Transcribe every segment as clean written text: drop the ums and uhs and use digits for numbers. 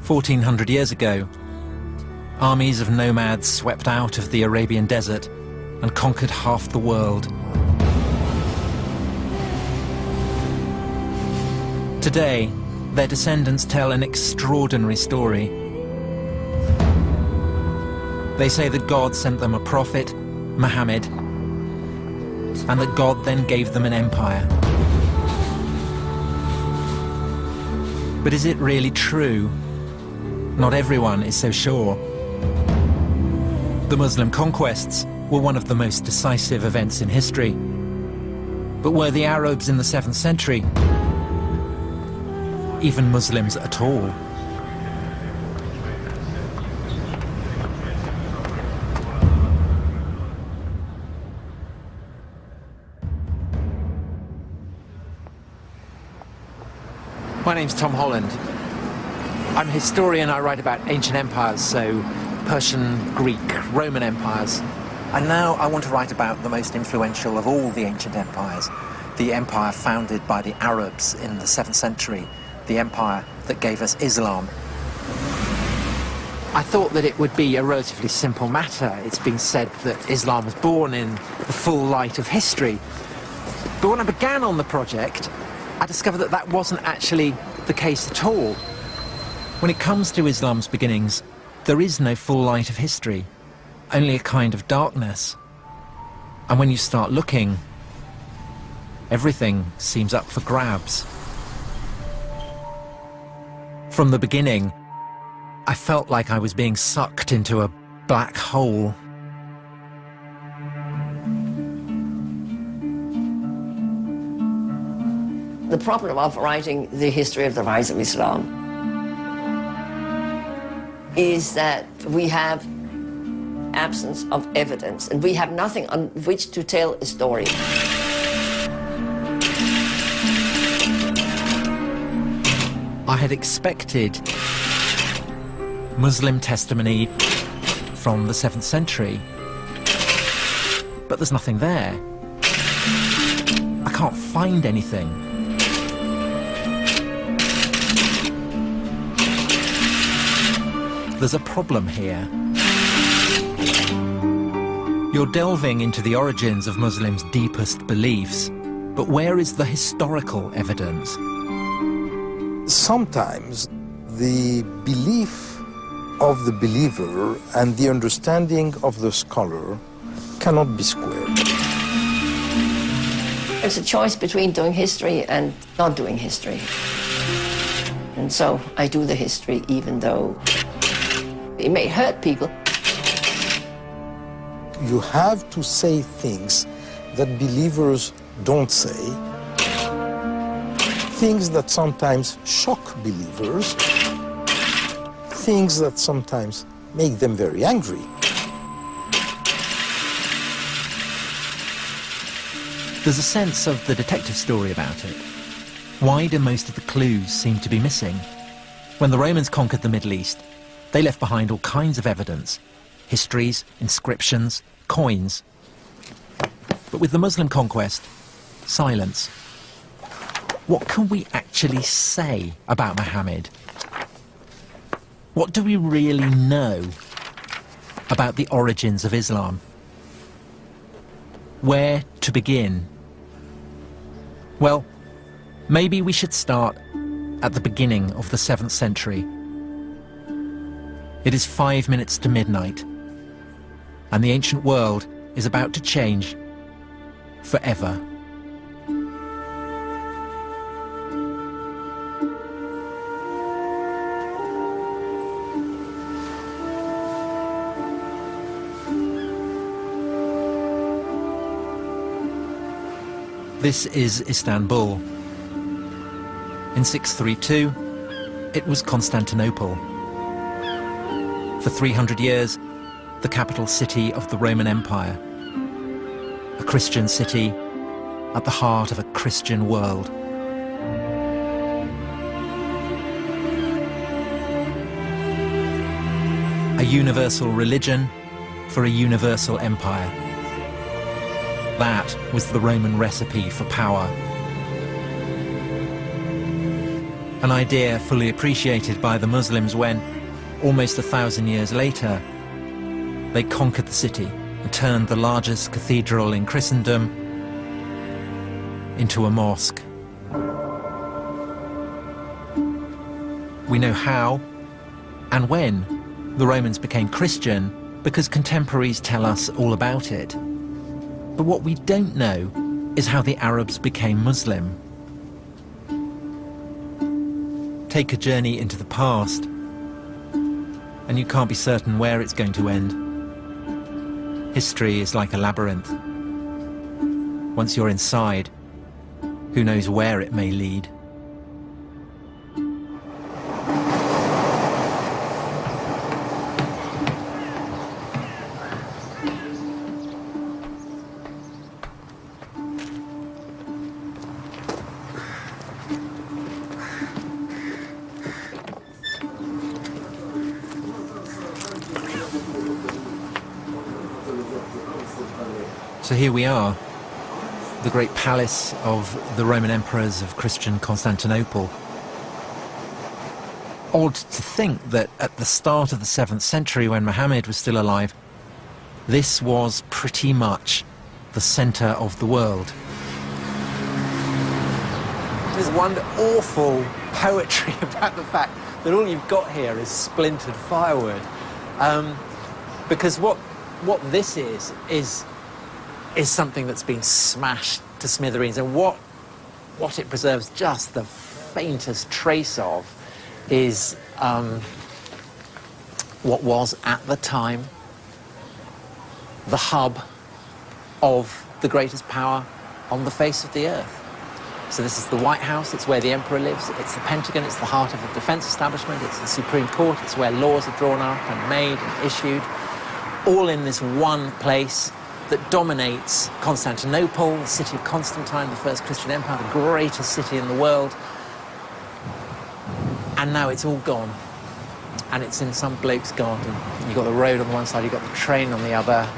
1400 years ago, armies of nomads swept out of the Arabian desert and conquered half the world. Today, their descendants tell an extraordinary story. They say that God sent them a prophet, Muhammad, and that God then gave them an empire. But is it really true? Not everyone is so sure. The Muslim conquests were one of the most decisive events in history. But were the Arabs in the 7th century even Muslims at all? My name's Tom Holland. I'm a historian. I write about ancient empires, so Persian, Greek, Roman empires. And now I want to write about the most influential of all the ancient empires, the empire founded by the Arabs in the 7th century, the empire that gave us Islam. I thought that it would be a relatively simple matter. It's been said that Islam was born in the full light of history. But when I began on the project, I discovered that that wasn't actually the case at all. When it comes to Islam's beginnings, there is no full light of history, only a kind of darkness. And when you start looking, everything seems up for grabs. From the beginning, I felt like I was being sucked into a black hole. The problem of writing the history of the rise of Islam is that we have absence of evidence, and we have nothing on which to tell a story. I had expected Muslim testimony from the 7th century, but there's nothing there. I can't find anything. There's a problem here. You're delving into the origins of Muslims' deepest beliefs, but where is the historical evidence? Sometimes the belief of the believer and the understanding of the scholar cannot be squared. It's a choice between doing history and not doing history. And so I do the history even though it may hurt people. You have to say things that believers don't say, things that sometimes shock believers, things that sometimes make them very angry. There's a sense of the detective story about it. Why do most of the clues seem to be missing? When the Romans conquered the Middle East, they left behind all kinds of evidence, histories, inscriptions, coins. But with the Muslim conquest, silence. What can we actually say about Muhammad? What do we really know about the origins of Islam? Where to begin? Well, maybe we should start at the beginning of the 7th century. It is 5 minutes to midnight, and the ancient world is about to change forever. This is Istanbul. In 632, it was Constantinople. For 300 years, the capital city of the Roman Empire. A Christian city at the heart of a Christian world. A universal religion for a universal empire. That was the Roman recipe for power. An idea fully appreciated by the Muslims when, almost 1,000 years later, they conquered the city and turned the largest cathedral in Christendom into a mosque. We know how and when the Romans became Christian because contemporaries tell us all about it. But what we don't know is how the Arabs became Muslim. Take a journey into the past, and you can't be certain where it's going to end. History is like a labyrinth. Once you're inside, who knows where it may lead? So here we are, the great palace of the Roman emperors of Christian Constantinople. Odd to think that at the start of the 7th century, when Muhammad was still alive, this was pretty much the centre of the world. There's one awful poetry about the fact that all you've got here is splintered firewood. Because what this is something that's been smashed to smithereens, and what it preserves just the faintest trace of is what was at the time the hub of the greatest power on the face of the earth. So this is the White House, it's where the emperor lives, it's the Pentagon, it's the heart of the defense establishment, it's the Supreme Court, it's where laws are drawn up and made and issued, all in this one place that dominates Constantinople, the city of Constantine, the first Christian empire, the greatest city in the world. And now it's all gone. And it's in some bloke's garden. You've got the road on the one side, you've got the train on the other.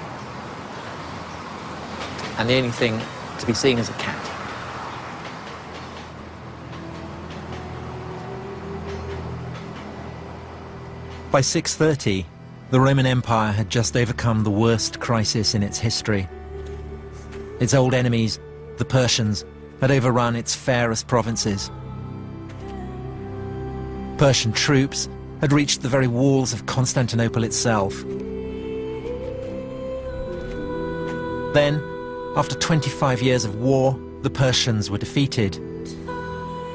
And the only thing to be seen is a cat. By 630, the Roman Empire had just overcome the worst crisis in its history. Its old enemies, the Persians, had overrun its fairest provinces. Persian troops had reached the very walls of Constantinople itself. Then, after 25 years of war, the Persians were defeated.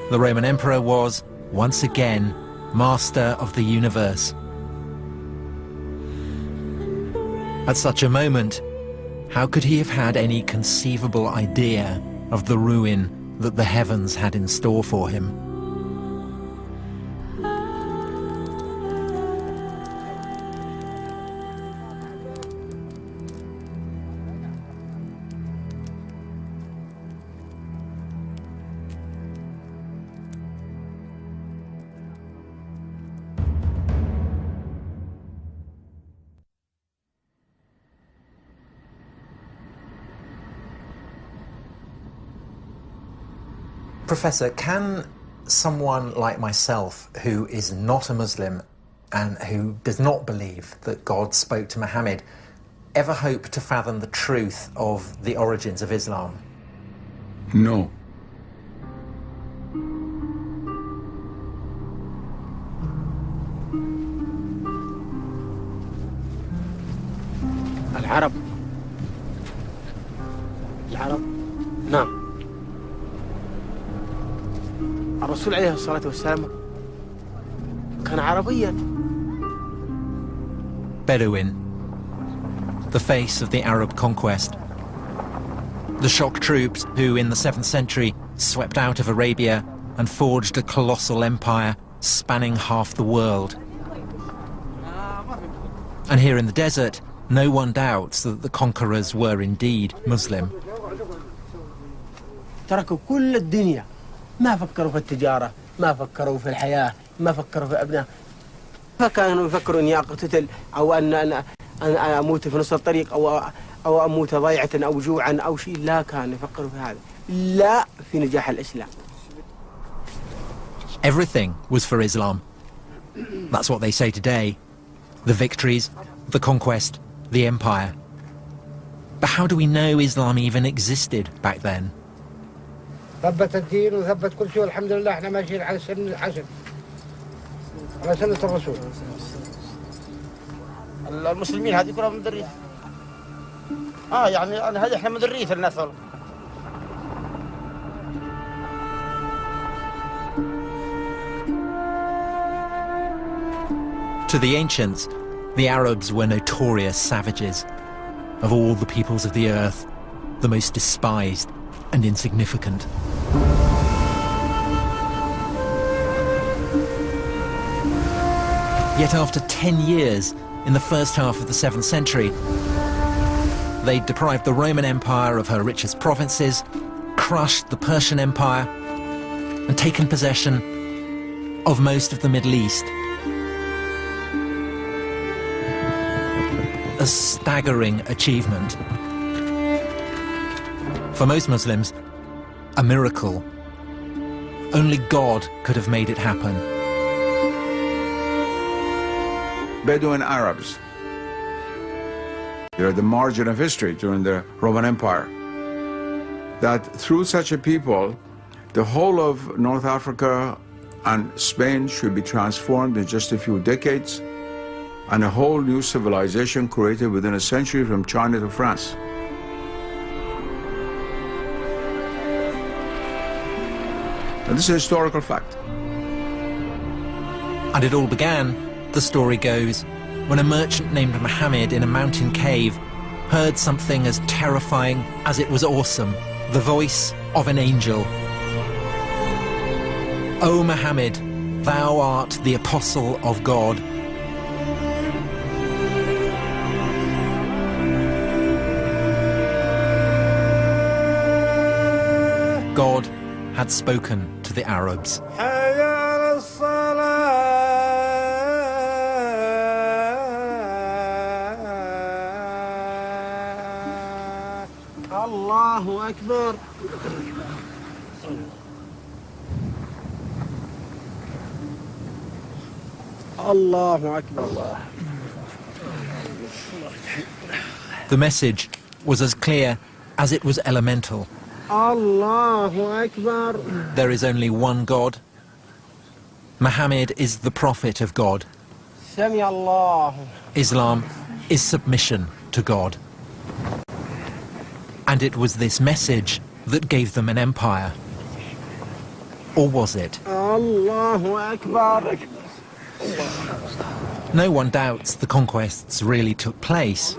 The Roman Emperor was, once again, master of the universe. At such a moment, how could he have had any conceivable idea of the ruin that the heavens had in store for him? Professor, can someone like myself, who is not a Muslim and who does not believe that God spoke to Muhammad, ever hope to fathom the truth of the origins of Islam? No. العرب نعم الرسول عليه الصلاة والسلام كان عربيا. Bedouin, the face of the Arab conquest. The shock troops who, in the 7th century, swept out of Arabia and forged a colossal empire spanning half the world. And here in the desert, no one doubts that the conquerors were indeed Muslim. تركوا كل الدنيا، ما فكروا في التجارة، ما فكروا في الحياة، ما فكروا في أبناء، فكانوا يفكروا إني أقتتل أو أن أموت في نص الطريق أو أموت ضيعة أو جوعا أو شيء. لا كانوا يفكروا في هذا، لا في نجاح الإسلام. Everything was for Islam. That's what they say today. The victories, the conquest, the empire. But how do we know Islam even existed back then? ثبت الدين وثبت كل شيء والحمد لله احنا ماشيين على سن العسل على سنة الرسول. المسلمين هذه كلها من الريف. يعني هذه احنا من الريف الناس. To the ancients, the Arabs were notorious savages. Of all the peoples of the earth, the most despised and insignificant. Yet after 10 years, in the first half of the 7th century, they deprived the Roman Empire of her richest provinces, crushed the Persian Empire, and taken possession of most of the Middle East. A staggering achievement. For most Muslims, a miracle. Only God could have made it happen. Bedouin Arabs. They're the margin of history during the Roman Empire. That through such a people, the whole of North Africa and Spain should be transformed in just a few decades, and a whole new civilization created within a century from China to France. And this is a historical fact. And it all began, the story goes, when a merchant named Muhammad in a mountain cave heard something as terrifying as it was awesome, the voice of an angel. O Muhammad, thou art the apostle of God. God had spoken to the Arabs. Allahu Akbar. Allahu Akbar. The message was as clear as it was elemental. Allahu Akbar. There is only one God. Muhammad is the prophet of God. Sami Allah. Islam is submission to God. And it was this message that gave them an empire. Or was it? Allahu Akbar. No one doubts the conquests really took place.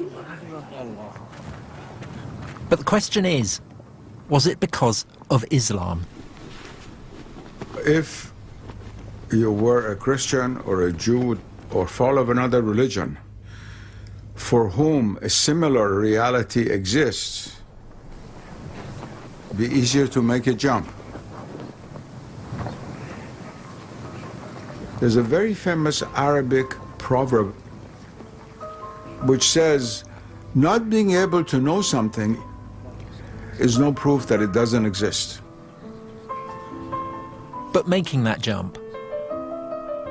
But the question is, was it because of Islam? If you were a Christian or a Jew or follow of another religion for whom a similar reality exists, it'd be easier to make a jump. There's a very famous Arabic proverb which says, not being able to know something is no proof that it doesn't exist. But making that jump,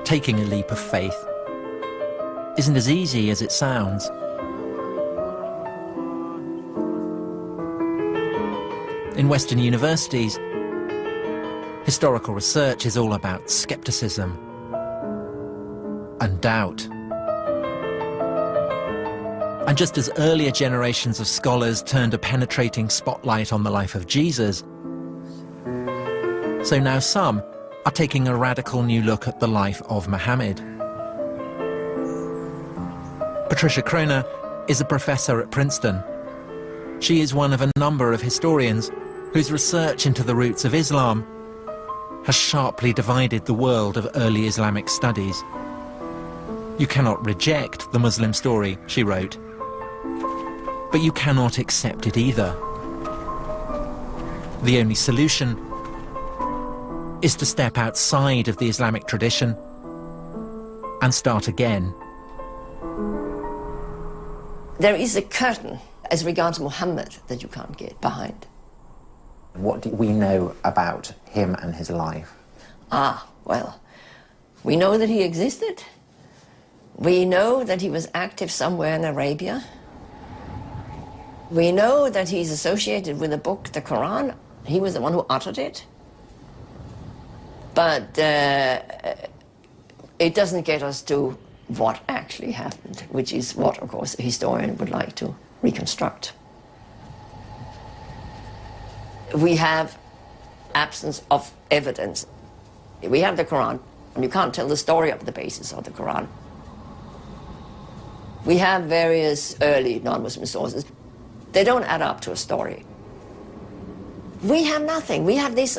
taking a leap of faith, isn't as easy as it sounds. In Western universities, historical research is all about skepticism and doubt. And just as earlier generations of scholars turned a penetrating spotlight on the life of Jesus, so now some are taking a radical new look at the life of Muhammad. Patricia Kroner is a professor at Princeton. She is one of a number of historians whose research into the roots of Islam has sharply divided the world of early Islamic studies. You cannot reject the Muslim story, she wrote, but you cannot accept it either. The only solution is to step outside of the Islamic tradition and start again. There is a curtain as regards Muhammad that you can't get behind. What do we know about him and his life? Well, we know that he existed. We know that he was active somewhere in Arabia. We know that he's associated with the book, the Quran. He was the one who uttered it. But it doesn't get us to what actually happened, which is what, of course, a historian would like to reconstruct. We have absence of evidence. We have the Quran, and you can't tell the story of the basis of the Quran. We have various early non-Muslim sources. They don't add up to a story. We have nothing. We have this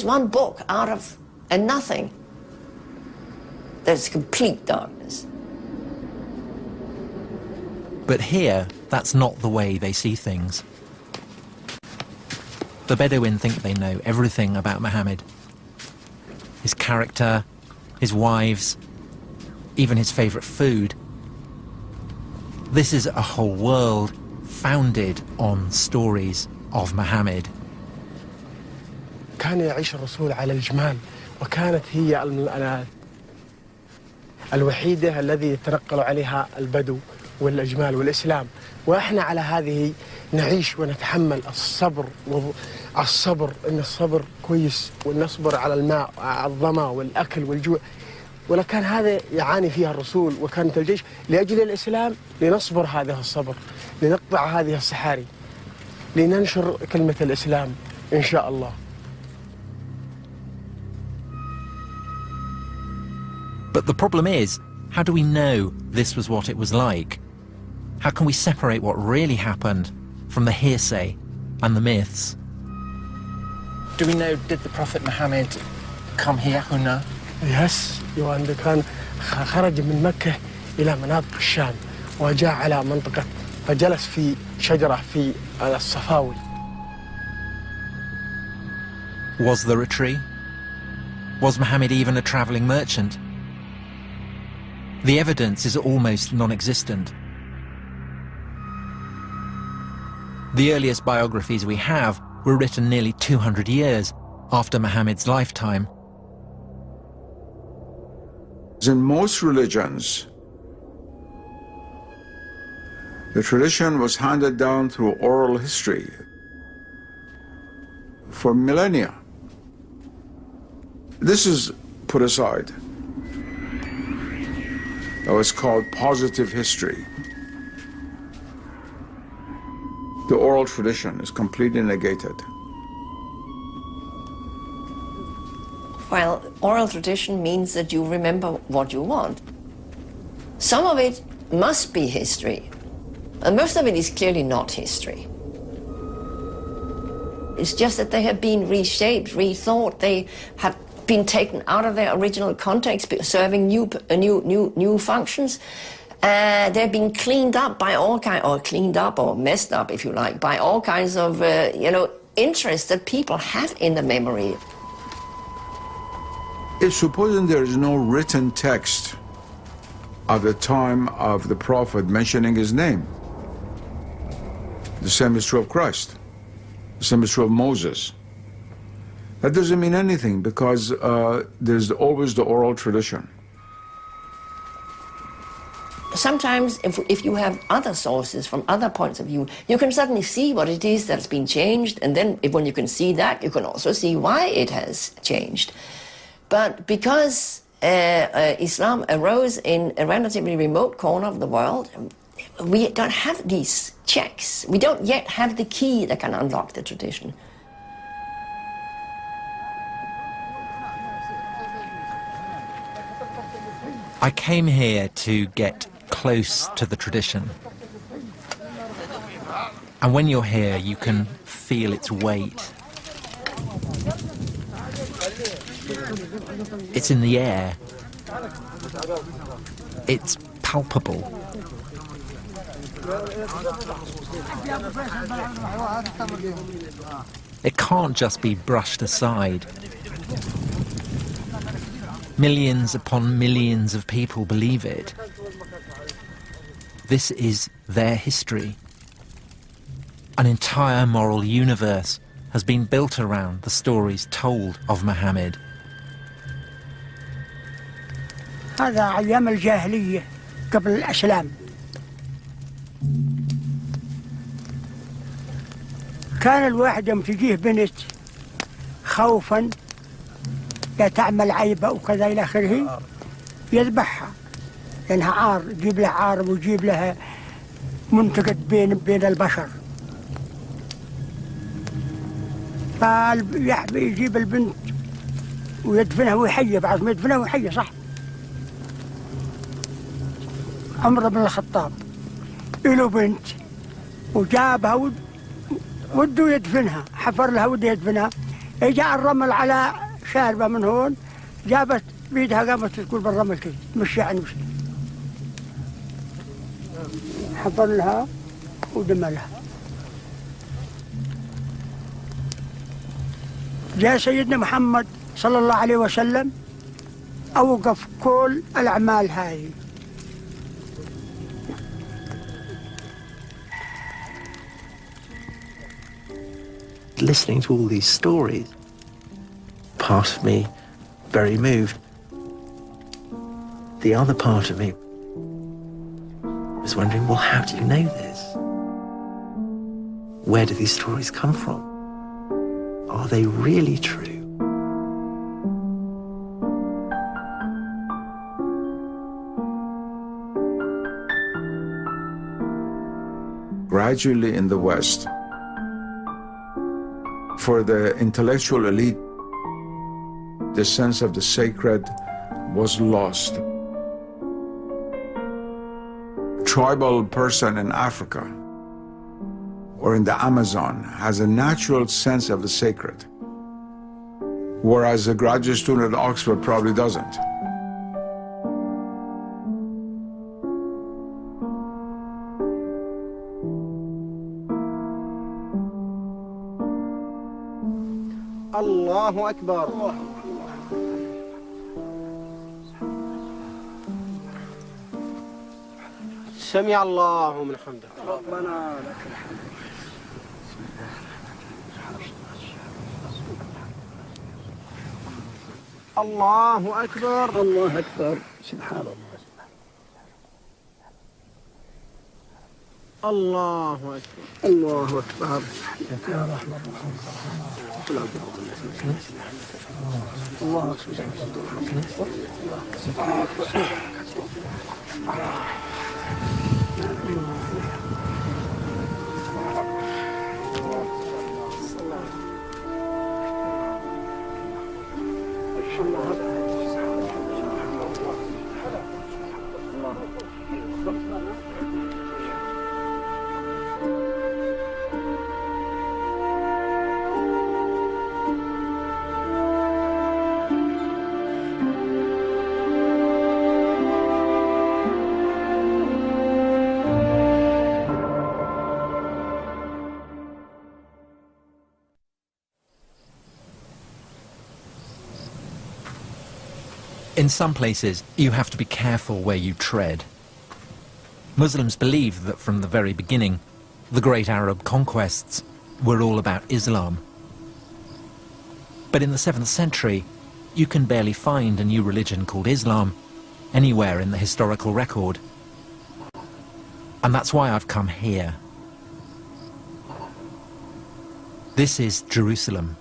one book out of a nothing. There's complete darkness. But here, that's not the way they see things. The Bedouin think they know everything about Muhammad. His character, his wives, even his favorite food. This is a whole world founded on stories of Muhammad. كان يعيش الرسول على الجمال، وكانت هي الوحيدة الذي يتنقل عليها البدو والأجمال والإسلام، وإحنا على هذه نعيش ونتحمل الصبر إن الصبر كويس، ونصبر على الماء على الظما والأكل والجوع. ولكن هذا يعاني فيها الرسول وكانت الجيش لأجل الإسلام، لنصبر هذا الصبر، لنقطع هذه السحاري، لننشر كلمة الإسلام إن شاء الله. But the problem is, how do we know this was what it was like? How can we separate what really happened from the hearsay and the myths? Do we know, did the Prophet Muhammad come here, Huna? Yes, كان خرج من مكة إلى مناطق الشام وجاء على منطقة فجلس في شجرة في الصفاوي. Was there a tree? Was Muhammad even a travelling merchant? The evidence is almost non-existent. The earliest biographies we have were written nearly 200 years after Muhammad's lifetime. In most religions, the tradition was handed down through oral history for millennia. This is put aside. That was called positive history. The oral tradition is completely negated. Well, oral tradition means that you remember what you want. Some of it must be history, and most of it is clearly not history. It's just that they have been reshaped, rethought. They have been taken out of their original context, serving new functions. They've been cleaned up by all kinds, or cleaned up or messed up, if you like, by all kinds of interests that people have in the memory. If supposing there is no written text of the time of the Prophet mentioning his name, the same is true of Christ, the same is true of Moses. That doesn't mean anything, because there's always the oral tradition. Sometimes if you have other sources from other points of view, you can suddenly see what it is that's been changed, and then when you can see that, you can also see why it has changed. But because Islam arose in a relatively remote corner of the world, we don't have these checks. We don't yet have the key that can unlock the tradition. I came here to get close to the tradition. And when you're here, you can feel its weight. It's in the air. It's palpable. It can't just be brushed aside. Millions upon millions of people believe it. This is their history. An entire moral universe has been built around the stories told of Muhammad. هذا أيام الجاهلية قبل الإسلام. كان الواحد يوم تجيه بنت خوفا لا تعمل عيبة وكذا إلى آخره يذبحها، لأنها عار، يجيب لها عار ويجيب لها منتقد بين البشر. فيجيب البنت ويدفنها ويحيى، بعد ما يدفنها ويحيى صح. عمر بن الخطاب له بنت وجابها وده يدفنها، حفر لها وده يدفنها، جاء الرمل على شاربة من هون، جابت بيدها قامت تقول بالرمل كذا مشي عن مشي، حفر لها ودملها. جاء سيدنا محمد صلى الله عليه وسلم أوقف كل الأعمال هذه. Listening to all these stories, part of me very moved. The other part of me was wondering, well, how do you know this? Where do these stories come from? Are they really true? Gradually in the West, for the intellectual elite, the sense of the sacred was lost. A tribal person in Africa or in the Amazon has a natural sense of the sacred, whereas a graduate student at Oxford probably doesn't. الله أكبر. سمع الله من حمده. ربنا لك الحمد. الله أكبر. الله أكبر. سبحان الله. الله أكبر. الله أكبر. يا رحمة الله. الله In some places, you have to be careful where you tread. Muslims believe that from the very beginning, the great Arab conquests were all about Islam. But in the 7th century, you can barely find a new religion called Islam anywhere in the historical record. And that's why I've come here. This is Jerusalem.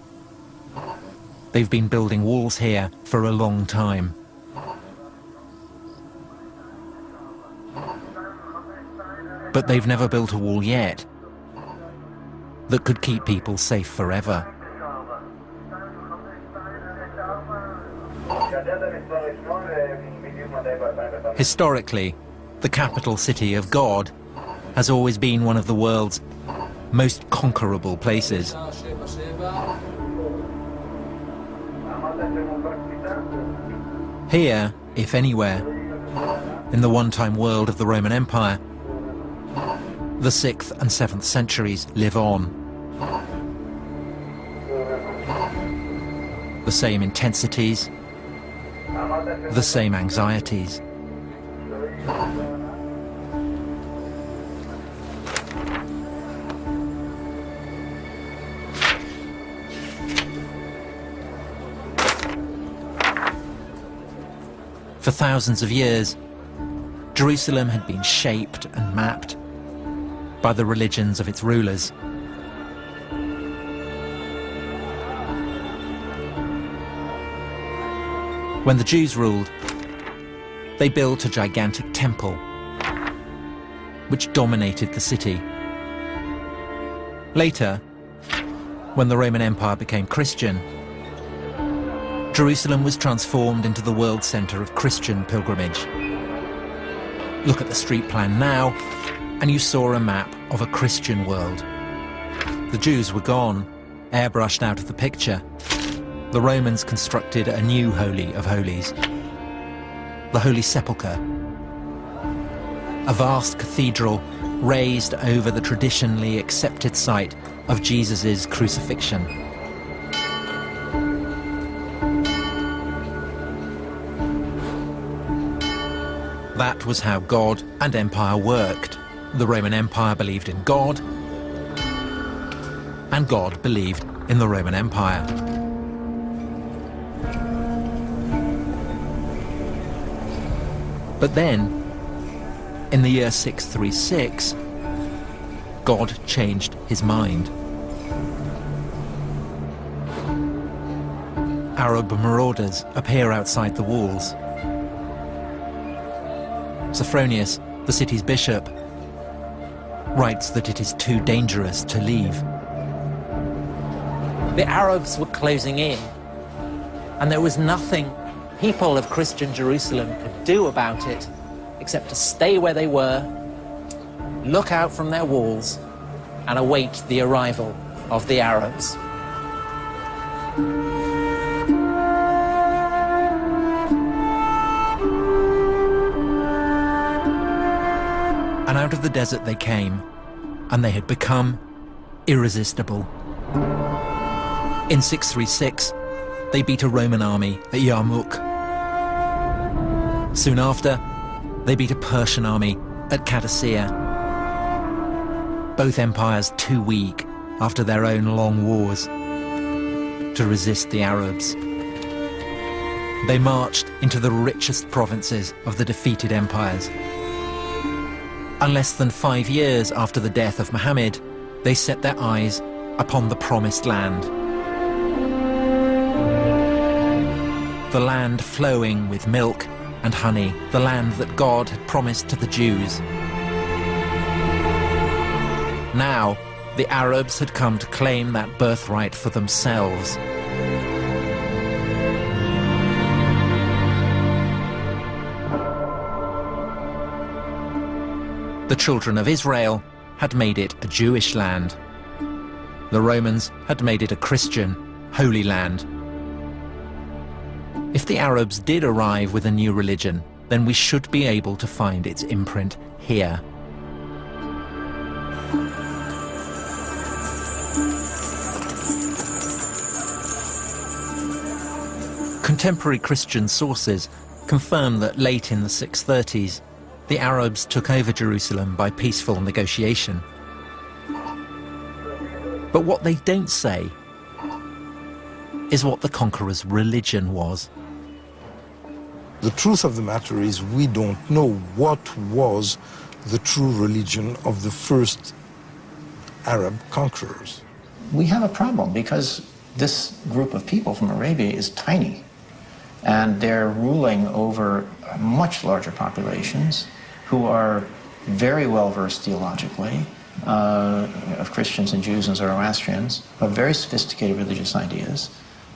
They've been building walls here for a long time. But they've never built a wall yet that could keep people safe forever. Historically, the capital city of God has always been one of the world's most conquerable places. Here, if anywhere, in the one-time world of the Roman Empire, the 6th and 7th centuries live on. The same intensities, the same anxieties. For thousands of years, Jerusalem had been shaped and mapped by the religions of its rulers. When the Jews ruled, they built a gigantic temple which dominated the city. Later, when the Roman Empire became Christian, Jerusalem was transformed into the world centre of Christian pilgrimage. Look at the street plan now, and you saw a map of a Christian world. The Jews were gone, airbrushed out of the picture. The Romans constructed a new Holy of Holies, the Holy Sepulchre, a vast cathedral raised over the traditionally accepted site of Jesus' crucifixion. That was how God and empire worked. The Roman Empire believed in God, and God believed in the Roman Empire. But then, in the year 636, God changed his mind. Arab marauders appear outside the walls. Sophronius, the city's bishop, writes that it is too dangerous to leave. The Arabs were closing in, and there was nothing people of Christian Jerusalem could do about it except to stay where they were, look out from their walls, and await the arrival of the Arabs. And out of the desert they came, and they had become irresistible. In 636, they beat a Roman army at Yarmouk. Soon after, they beat a Persian army at Qadisiyah. Both empires too weak after their own long wars to resist the Arabs. They marched into the richest provinces of the defeated empires. And less than 5 years after the death of Muhammad, they set their eyes upon the Promised Land. The land flowing with milk and honey, the land that God had promised to the Jews. Now, the Arabs had come to claim that birthright for themselves. The children of Israel had made it a Jewish land. The Romans had made it a Christian, holy land. If the Arabs did arrive with a new religion, then we should be able to find its imprint here. Contemporary Christian sources confirm that late in the 630s, the Arabs took over Jerusalem by peaceful negotiation. But what they don't say is what the conqueror's religion was. The truth of the matter is we don't know what was the true religion of the first Arab conquerors. We have a problem because this group of people from Arabia is tiny, and they're ruling over much larger populations who are very well versed theologically, of Christians and Jews and Zoroastrians, of very sophisticated religious ideas.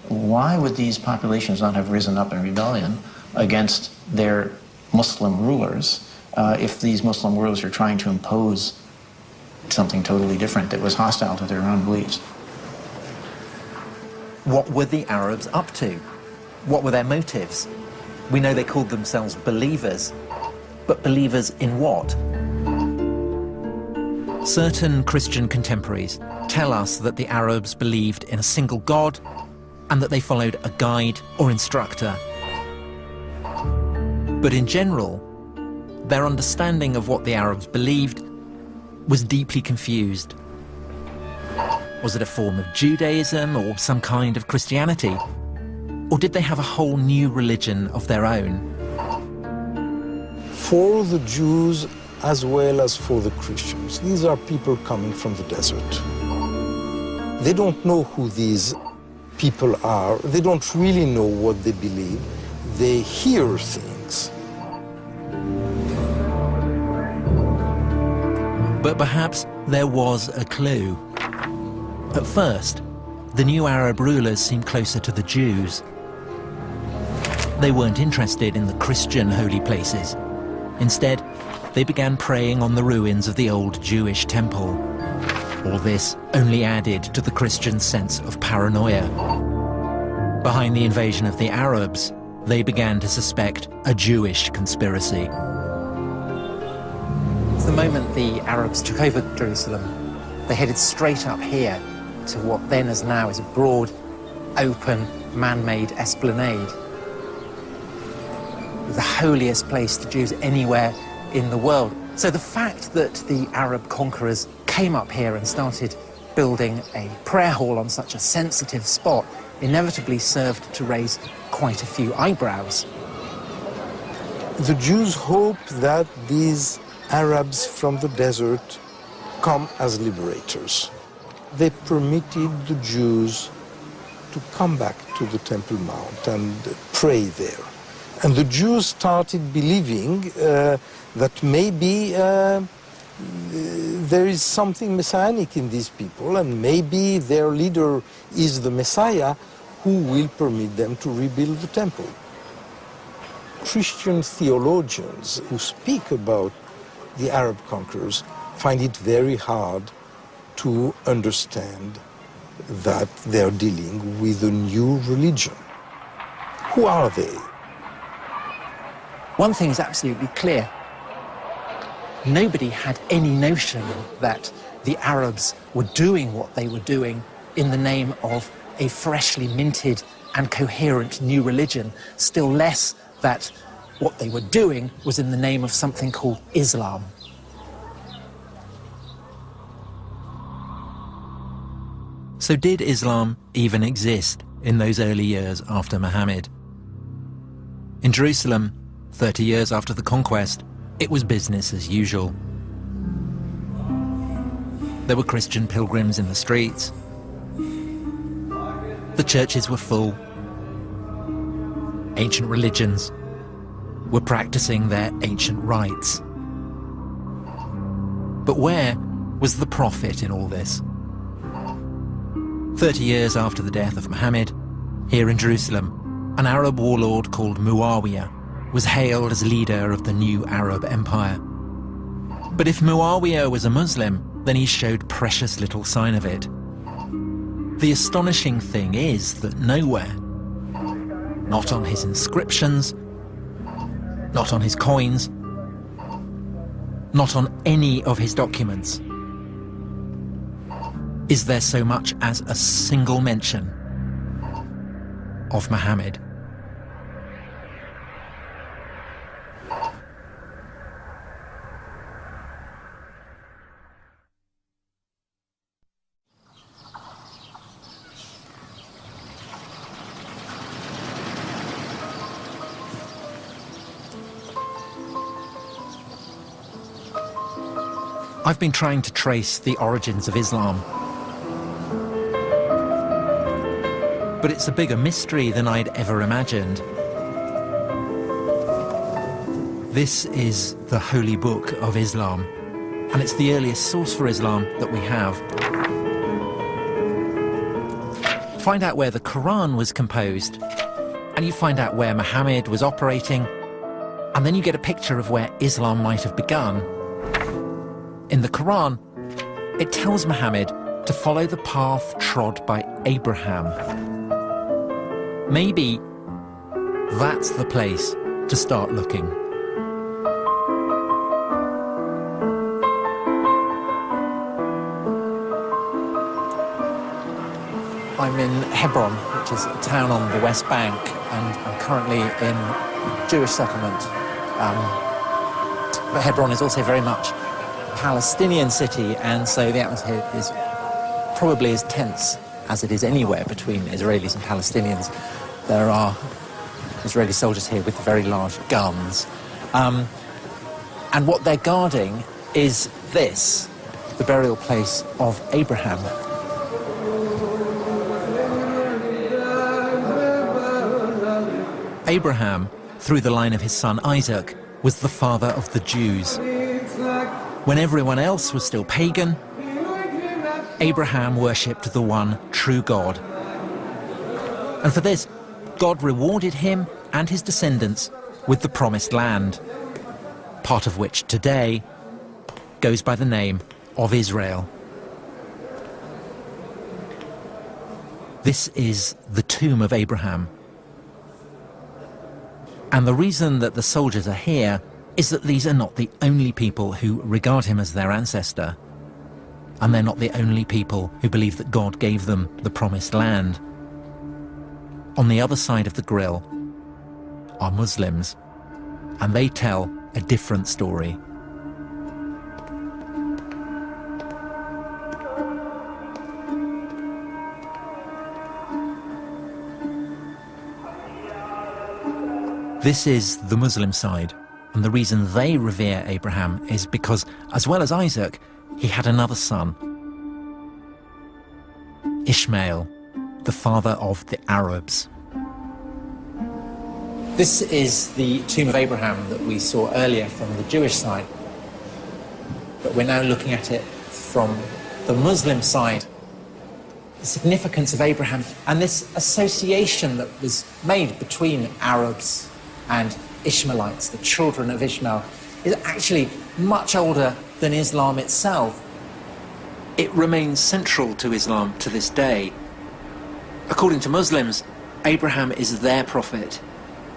Why would these populations not have risen up in rebellion against their Muslim rulers if these Muslim rulers are trying to impose something totally different that was hostile to their own beliefs? What were the Arabs up to? What were their motives? We know they called themselves believers, but believers in what? Certain Christian contemporaries tell us that the Arabs believed in a single God and that they followed a guide or instructor. But in general, their understanding of what the Arabs believed was deeply confused. Was it a form of Judaism or some kind of Christianity? Or did they have a whole new religion of their own? for the Jews as well as for the Christians. These are people coming from the desert. They don't know who these people are. They don't really know what they believe. They hear things. But perhaps there was a clue. At first, the new Arab rulers seemed closer to the Jews. They weren't interested in the Christian holy places. Instead, they began praying on the ruins of the old Jewish temple. All this only added to the Christians' sense of paranoia. Behind the invasion of the Arabs, they began to suspect a Jewish conspiracy. The moment the Arabs took over Jerusalem, they headed straight up here to what then as now is a broad, open, man-made esplanade. The holiest place to Jews anywhere in the world. So the fact that the Arab conquerors came up here and started building a prayer hall on such a sensitive spot inevitably served to raise quite a few eyebrows. The Jews hoped that these Arabs from the desert come as liberators. They permitted the Jews to come back to the Temple Mount and pray there. And the Jews started believing that maybe there is something messianic in these people, and maybe their leader is the Messiah who will permit them to rebuild the temple. Christian theologians who speak about the Arab conquerors find it very hard to understand that they're dealing with a new religion. Who are they? One thing is absolutely clear. Nobody had any notion that the Arabs were doing what they were doing in the name of a freshly minted and coherent new religion, still less that what they were doing was in the name of something called Islam. So did Islam even exist in those early years after Muhammad? In Jerusalem, 30 years after the conquest, it was business as usual. There were Christian pilgrims in the streets. The churches were full. Ancient religions were practicing their ancient rites. But where was the prophet in all this? 30 years after the death of Muhammad, here in Jerusalem, an Arab warlord called Muawiyah was hailed as leader of the new Arab Empire. But if Muawiyah was a Muslim, then he showed precious little sign of it. The astonishing thing is that nowhere, not on his inscriptions, not on his coins, not on any of his documents, is there so much as a single mention of Muhammad. I've been trying to trace the origins of Islam. But it's a bigger mystery than I'd ever imagined. This is the Holy Book of Islam, and it's the earliest source for Islam that we have. Find out where the Quran was composed, and you find out where Muhammad was operating, and then you get a picture of where Islam might have begun. In the Quran, it tells Muhammad to follow the path trod by Abraham. Maybe that's the place to start looking. I'm in Hebron, which is a town on the West Bank, and I'm currently in a Jewish settlement. But Hebron is also very much a Palestinian city, and so the atmosphere is probably as tense as it is anywhere between Israelis and Palestinians. There are Israeli soldiers here with very large guns. And what they're guarding is this, the burial place of Abraham. Abraham, through the line of his son Isaac, was the father of the Jews. When everyone else was still pagan, Abraham worshipped the one true God. And for this, God rewarded him and his descendants with the promised land, part of which today goes by the name of Israel. This is the tomb of Abraham. And the reason that the soldiers are here is that these are not the only people who regard him as their ancestor. And they're not the only people who believe that God gave them the promised land. On the other side of the grill are Muslims, and they tell a different story. This is the Muslim side, and the reason they revere Abraham is because, as well as Isaac, he had another son, Ishmael, the father of the Arabs. This is the tomb of Abraham that we saw earlier from the Jewish side, but we're now looking at it from the Muslim side. The significance of Abraham and this association that was made between Arabs and Ishmaelites, the children of Ishmael, is actually much older than Islam itself. It remains central to Islam to this day. According to Muslims, Abraham is their prophet,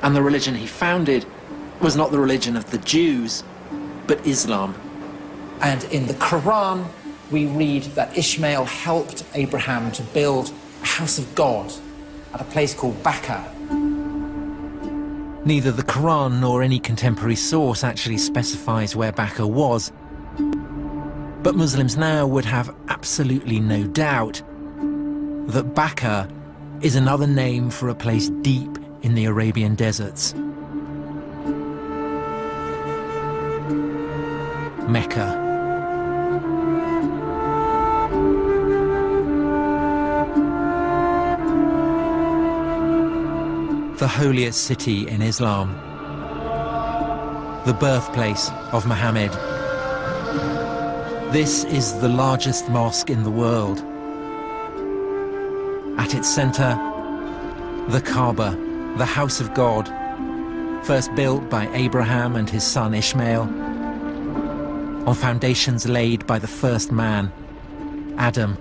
and the religion he founded was not the religion of the Jews, but Islam. And in the Quran, we read that Ishmael helped Abraham to build a house of God at a place called Bakkah. Neither the Quran nor any contemporary source actually specifies where Bakkah was, but Muslims now would have absolutely no doubt that Bakkah is another name for a place deep in the Arabian deserts. Mecca. The holiest city in Islam, the birthplace of Muhammad. This is the largest mosque in the world. At its center, the Kaaba, the house of God, first built by Abraham and his son Ishmael, on foundations laid by the first man, Adam.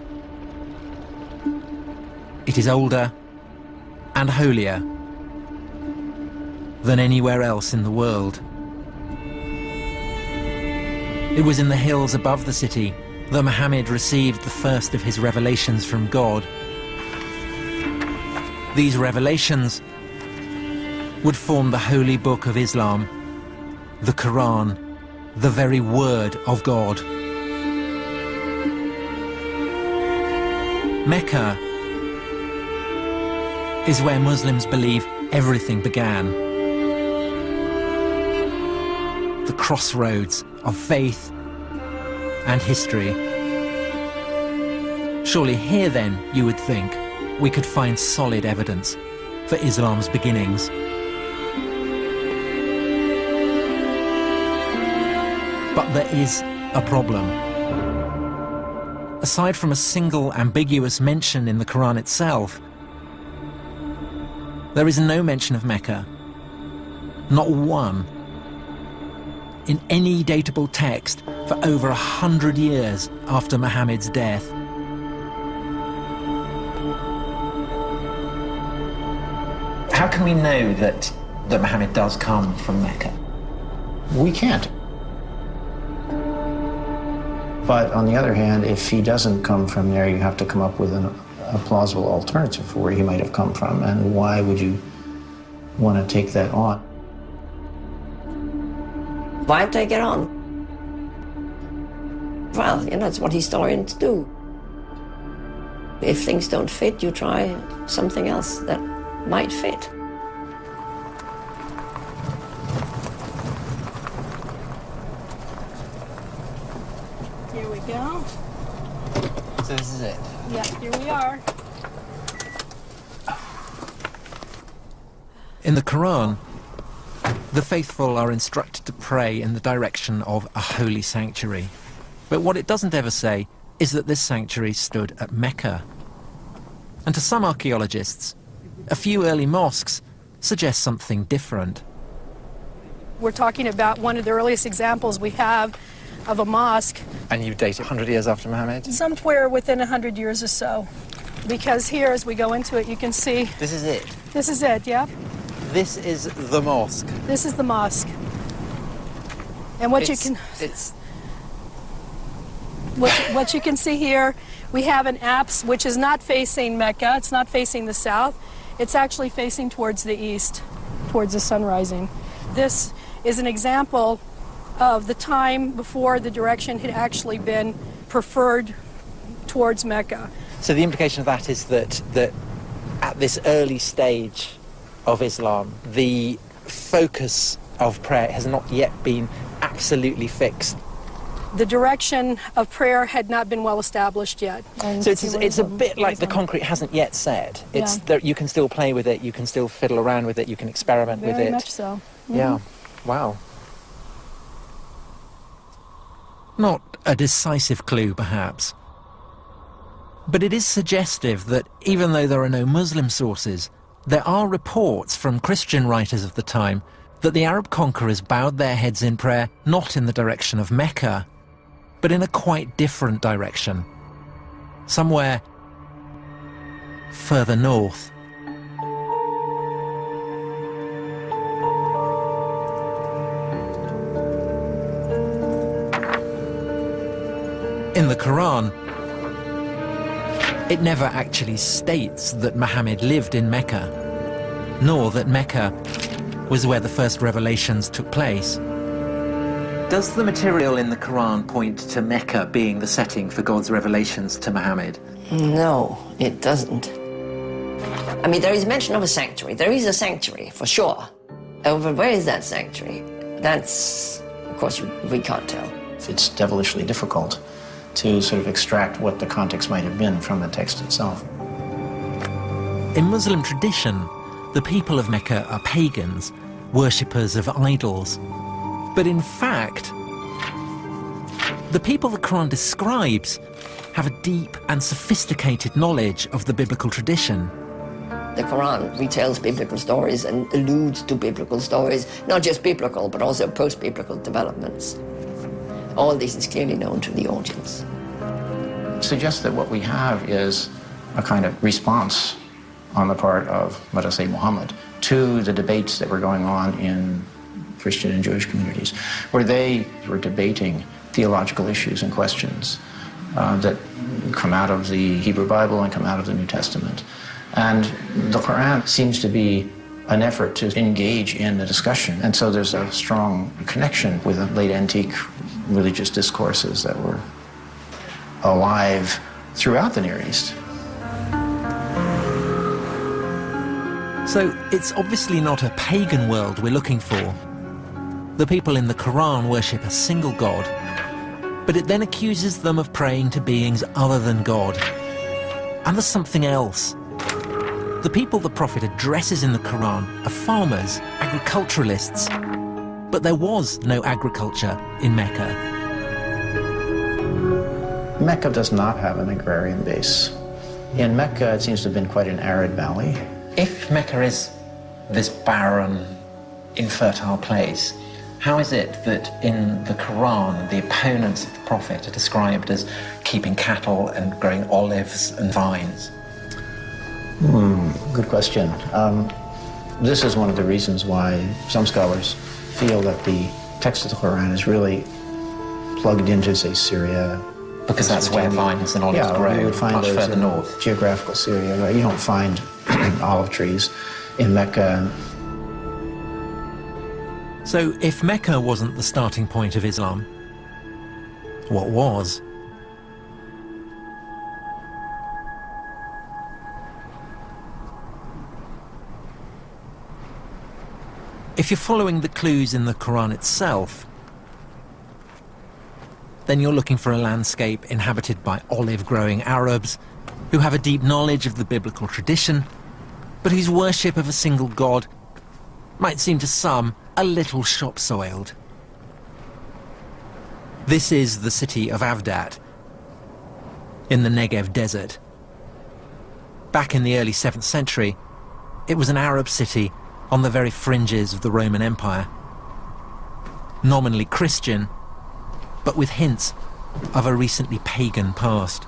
It is older and holier than anywhere else in the world. It was in the hills above the city that Muhammad received the first of his revelations from God. These revelations would form the holy book of Islam, the Quran, the very word of God. Mecca is where Muslims believe everything began. The crossroads of faith and history. Surely here then, you would think, we could find solid evidence for Islam's beginnings. But there is a problem. Aside from a single ambiguous mention in the Quran itself, there is no mention of Mecca, not one, in any datable text for over 100 years after Muhammad's death. How can we know that Muhammad does come from Mecca? We can't. But on the other hand, if he doesn't come from there, you have to come up with a plausible alternative for where he might have come from, and why would you want to take that on? Why take it on? Well, you know, it's what historians do. If things don't fit, you try something else that might fit. go. So this is it? Yeah, here we are. In the Quran, the faithful are instructed to pray in the direction of a holy sanctuary. But what it doesn't ever say is that this sanctuary stood at Mecca. And to some archaeologists, a few early mosques suggest something different. We're talking about one of the earliest examples we have of a mosque. And you date it 100 years after Muhammad? Somewhere within 100 years or so. Because here, as we go into it, you can see... This is it? This is it, yeah. This is the mosque? This is the mosque. And what you can see here, we have an apse which is not facing Mecca. It's not facing the south. It's actually facing towards the east, towards the sun rising. This is an example of the time before the direction had actually been preferred towards Mecca. So the implication of that is that at this early stage of Islam, the focus of prayer has not yet been absolutely fixed. The direction of prayer had not been well established yet. So it's a bit like the concrete hasn't yet set. It's that you can still play with it, you can still fiddle around with it, you can experiment with it. Very much so. Mm-hmm. Yeah. Wow. Not a decisive clue, perhaps. But it is suggestive that even though there are no Muslim sources, there are reports from Christian writers of the time that the Arab conquerors bowed their heads in prayer not in the direction of Mecca, but in a quite different direction, somewhere further north. In the Quran, it never actually states that Muhammad lived in Mecca, nor that Mecca was where the first revelations took place. Does the material in the Quran point to Mecca being the setting for God's revelations to Muhammad? No, it doesn't. I mean, there is mention of a sanctuary. There is a sanctuary, for sure. But where is that sanctuary? That's, of course, we can't tell. It's devilishly difficult to sort of extract what the context might have been from the text itself. In Muslim tradition, the people of Mecca are pagans, worshippers of idols. But in fact, the people the Quran describes have a deep and sophisticated knowledge of the biblical tradition. The Quran retells biblical stories and alludes to biblical stories, not just biblical, but also post-biblical developments. All this is clearly known to the audience. It suggests that what we have is a kind of response on the part of, let us say, Muhammad, to the debates that were going on in Christian and Jewish communities, where they were debating theological issues and questions that come out of the Hebrew Bible and come out of the New Testament. And the Quran seems to be an effort to engage in the discussion. And so there's a strong connection with the late antique religious discourses that were alive throughout the Near East. So it's obviously not a pagan world we're looking for. The people in the Quran worship a single God, but it then accuses them of praying to beings other than God. And there's something else. The people the Prophet addresses in the Quran are farmers, agriculturalists. But there was no agriculture in Mecca. Mecca does not have an agrarian base. In Mecca, it seems to have been quite an arid valley. If Mecca is this barren, infertile place, how is it that in the Quran, the opponents of the Prophet are described as keeping cattle and growing olives and vines? Good question. This is one of the reasons why some scholars feel that the text of the Quran is really plugged into, say, Syria. Because that's where vines and olives grow, you would find much those further in north. Geographical Syria, right? You don't find olive trees in Mecca. So if Mecca wasn't the starting point of Islam, what was? If you're following the clues in the Quran itself, then you're looking for a landscape inhabited by olive-growing Arabs who have a deep knowledge of the biblical tradition, but whose worship of a single god might seem to some a little shop-soiled. This is the city of Avdat, in the Negev desert. Back in the early 7th century, it was an Arab city on the very fringes of the Roman Empire. Nominally Christian, but with hints of a recently pagan past.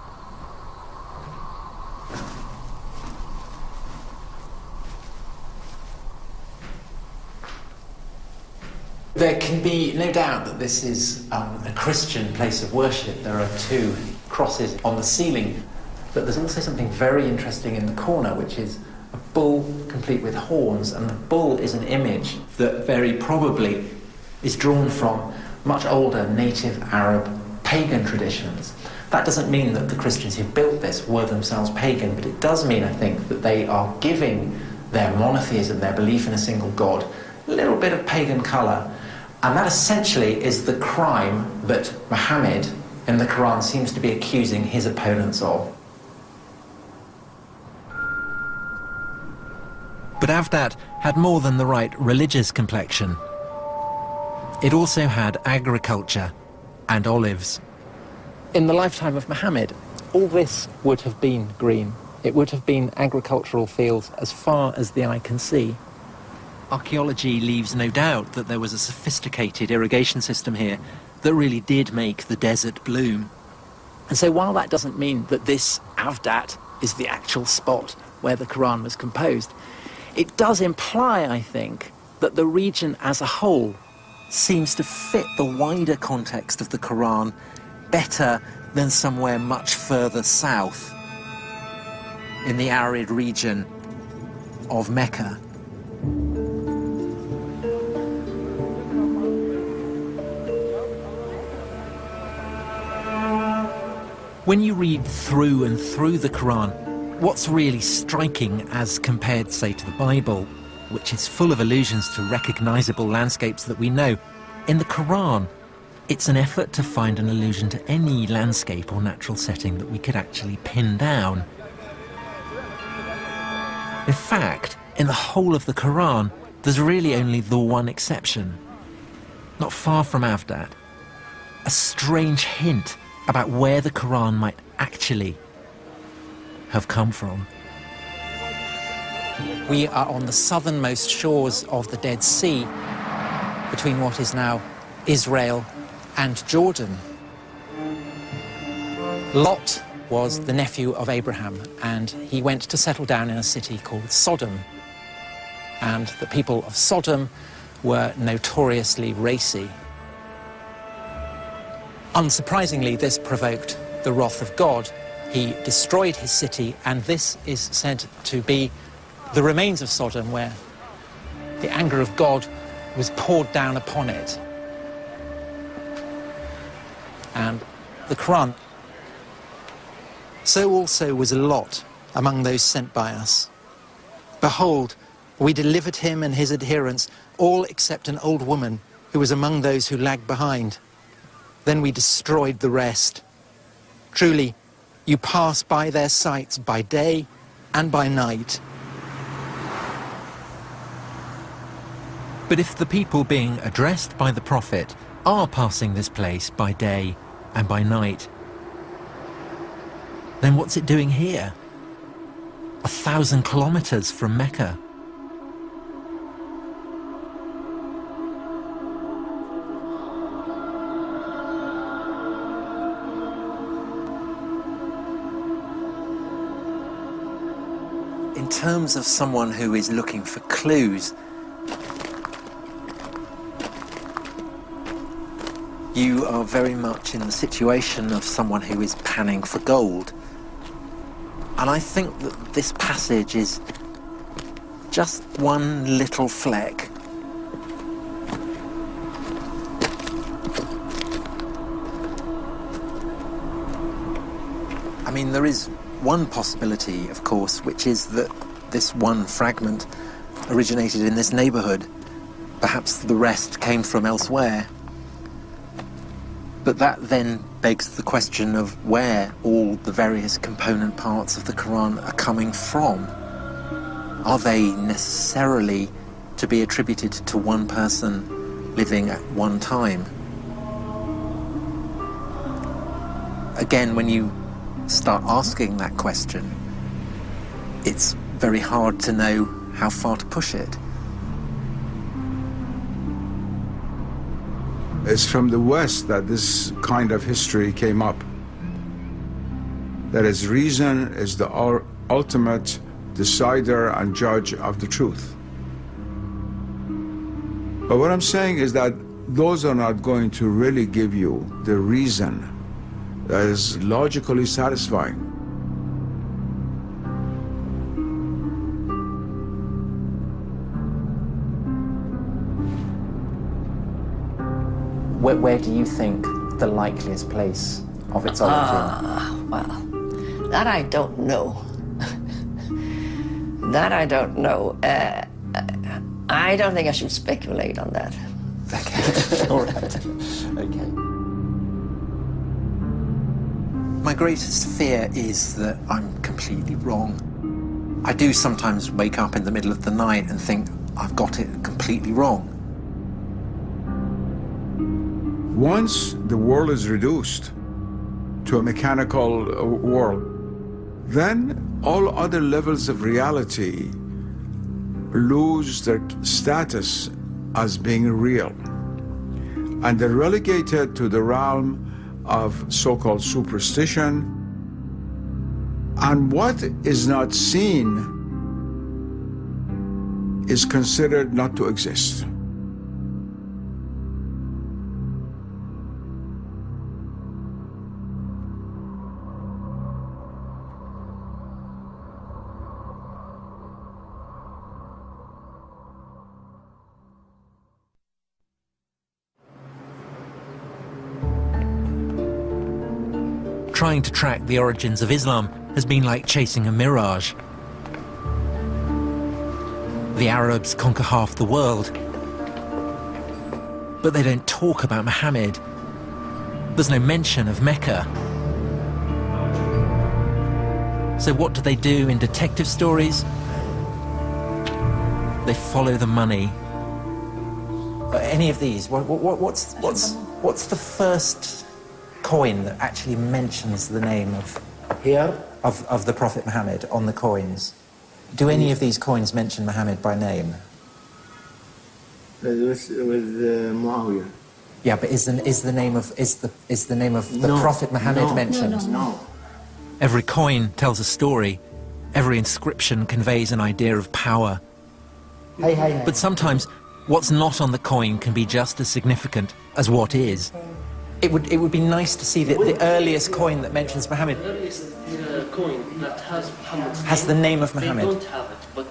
There can be no doubt that this is a Christian place of worship. There are 2 crosses on the ceiling, but there's also something very interesting in the corner, which is a bull complete with horns, and the bull is an image that very probably is drawn from much older native Arab pagan traditions. That doesn't mean that the Christians who built this were themselves pagan, but it does mean, I think, that they are giving their monotheism, their belief in a single god, a little bit of pagan colour. And that essentially is the crime that Muhammad in the Quran seems to be accusing his opponents of. But Avdat had more than the right religious complexion. It also had agriculture and olives. In the lifetime of Muhammad, all this would have been green. It would have been agricultural fields as far as the eye can see. Archaeology leaves no doubt that there was a sophisticated irrigation system here that really did make the desert bloom. And so while that doesn't mean that this Avdat is the actual spot where the Quran was composed, it does imply, I think, that the region as a whole seems to fit the wider context of the Quran better than somewhere much further south in the arid region of Mecca. When you read through and through the Quran, what's really striking as compared, say, to the Bible, which is full of allusions to recognizable landscapes that we know, in the Quran, it's an effort to find an allusion to any landscape or natural setting that we could actually pin down. In fact, in the whole of the Quran, there's really only the one exception. Not far from Avdat, a strange hint about where the Quran might actually have come from. We are on the southernmost shores of the Dead Sea, between what is now Israel and Jordan. Lot was the nephew of Abraham, and he went to settle down in a city called Sodom. And the people of Sodom were notoriously racy. Unsurprisingly, this provoked the wrath of God. He destroyed his city, and this is said to be the remains of Sodom, where the anger of God was poured down upon it. And the Quran. So also was Lot among those sent by us. Behold, we delivered him and his adherents, all except an old woman who was among those who lagged behind. Then we destroyed the rest. Truly, you pass by their sites by day and by night. But if the people being addressed by the prophet are passing this place by day and by night, then what's it doing here? 1,000 kilometers from Mecca. In terms of someone who is looking for clues, you are very much in the situation of someone who is panning for gold. And I think that this passage is just one little fleck. I mean, there is one possibility, of course, which is that this one fragment originated in this neighborhood. Perhaps the rest came from elsewhere. But that then begs the question of where all the various component parts of the Quran are coming from. Are they necessarily to be attributed to one person living at one time? Again, when you start asking that question, it's very hard to know how far to push it. It's from the West that this kind of history came up. That is, reason is the ultimate decider and judge of the truth. But what I'm saying is that those are not going to really give you the reason that is logically satisfying. Where do you think the likeliest place of its origin? Well, that I don't know. That I don't know. I don't think I should speculate on that. Okay, all right. Okay. My greatest fear is that I'm completely wrong. I do sometimes wake up in the middle of the night and think I've got it completely wrong. Once the world is reduced to a mechanical world, then all other levels of reality lose their status as being real. And they're relegated to the realm of so-called superstition. And what is not seen is considered not to exist. Trying to track the origins of Islam has been like chasing a mirage. The Arabs conquer half the world, but they don't talk about Muhammad. There's no mention of Mecca. So what do they do in detective stories? They follow the money. Any of these? What's the first coin that actually mentions the name of the Prophet Muhammad on the coins? Do any of these coins mention Muhammad by name? With Muawiyah. Yeah, but is the name of the Prophet Muhammad mentioned? No. Every coin tells a story. Every inscription conveys an idea of power. But sometimes what's not on the coin can be just as significant as what is. It would be nice to see the earliest coin that mentions Muhammad. The earliest coin that has Muhammad. Has the name of Muhammad. They don't have it, but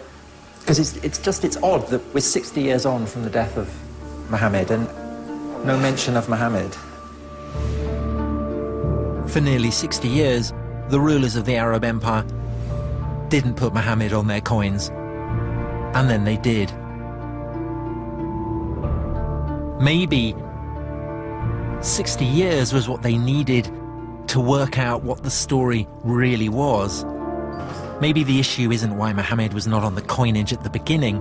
because it's odd that we're 60 years on from the death of Muhammad and no mention of Muhammad. For nearly 60 years, the rulers of the Arab Empire didn't put Muhammad on their coins, and then they did. Maybe 60 years was what they needed to work out what the story really was. Maybe the issue isn't why Muhammad was not on the coinage at the beginning,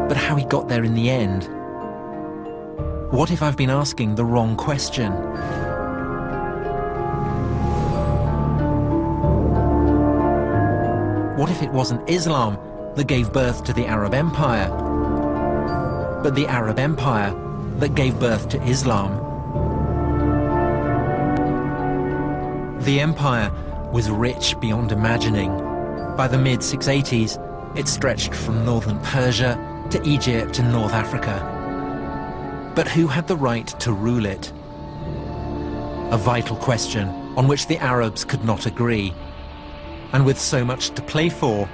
but how he got there in the end. What if I've been asking the wrong question? What if it wasn't Islam that gave birth to the Arab Empire, but the Arab Empire that gave birth to Islam? The empire was rich beyond imagining. By the mid-680s, it stretched from northern Persia to Egypt and North Africa. But who had the right to rule it? A vital question on which the Arabs could not agree. And with so much to play for,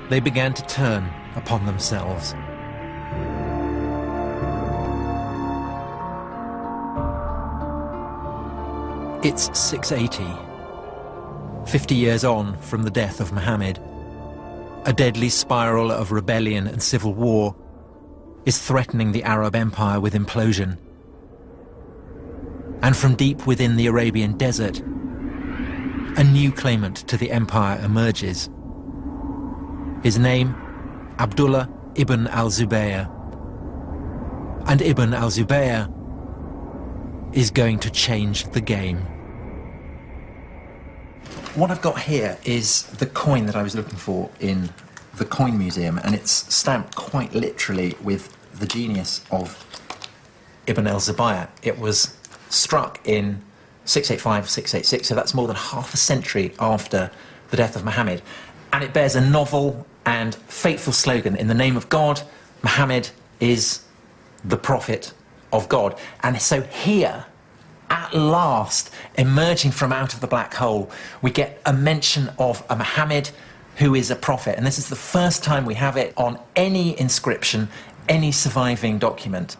they began to turn upon themselves. It's 680. 50 years on from the death of Muhammad, a deadly spiral of rebellion and civil war is threatening the Arab Empire with implosion. And from deep within the Arabian desert, a new claimant to the empire emerges. His name, Abdullah ibn al-Zubayr. And Ibn al-Zubayr is going to change the game. What I've got here is the coin that I was looking for in the Coin Museum, and it's stamped quite literally with the genius of Ibn al-Zubayr. It was struck in 685, 686, so that's more than half a century after the death of Muhammad. And it bears a novel and fateful slogan: in the name of God, Muhammad is the prophet of God. And so here, at last, emerging from out of the black hole, we get a mention of a Muhammad who is a prophet. And this is the first time we have it on any inscription, any surviving document.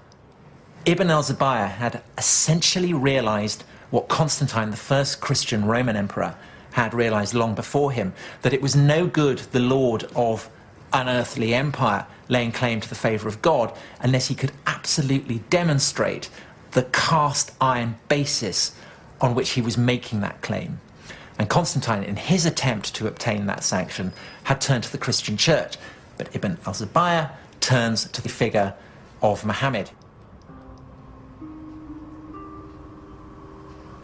Ibn al-Zubayr had essentially realized what Constantine, the first Christian Roman emperor, had realized long before him, that it was no good the lord of an earthly empire laying claim to the favor of God unless he could absolutely demonstrate the cast iron basis on which he was making that claim. And Constantine, in his attempt to obtain that sanction, had turned to the Christian church. But Ibn al-Zubayr turns to the figure of Muhammad.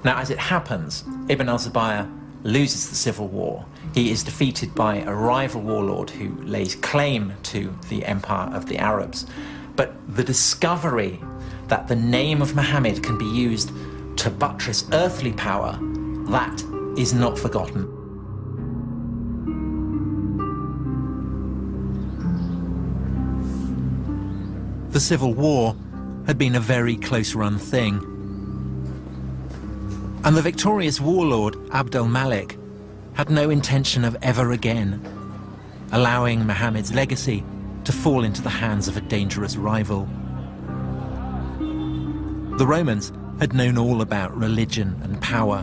Now, as it happens, Ibn al-Zubayr loses the civil war. He is defeated by a rival warlord who lays claim to the empire of the Arabs. But the discovery that the name of Muhammad can be used to buttress earthly power, that is not forgotten. The civil war had been a very close-run thing. And the victorious warlord, Abd al-Malik, had no intention of ever again allowing Muhammad's legacy to fall into the hands of a dangerous rival. The Romans had known all about religion and power.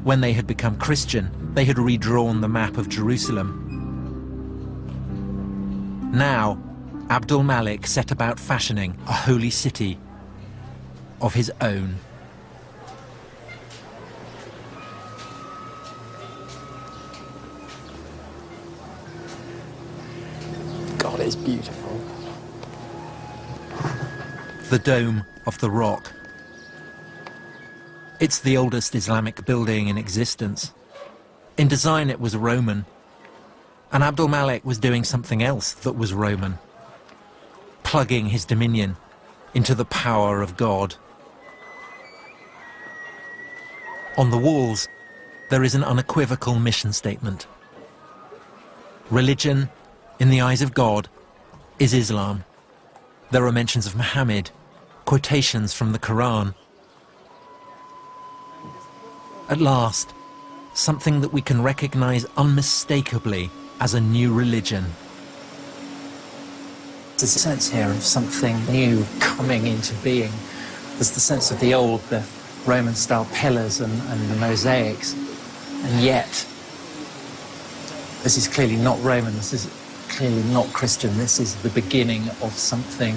When they had become Christian, they had redrawn the map of Jerusalem. Now, Abd al-Malik set about fashioning a holy city of his own. God, it's beautiful. The Dome of the Rock. It's the oldest Islamic building in existence. In design, it was Roman. And Abd al-Malik was doing something else that was Roman, plugging his dominion into the power of God. On the walls, there is an unequivocal mission statement. Religion, in the eyes of God, is Islam. There are mentions of Muhammad, quotations from the Quran. At last, something that we can recognize unmistakably as a new religion. There's a sense here of something new coming into being. There's the sense of the old, the Roman-style pillars and the mosaics. And yet, this is clearly not Roman, this is clearly not Christian. This is the beginning of something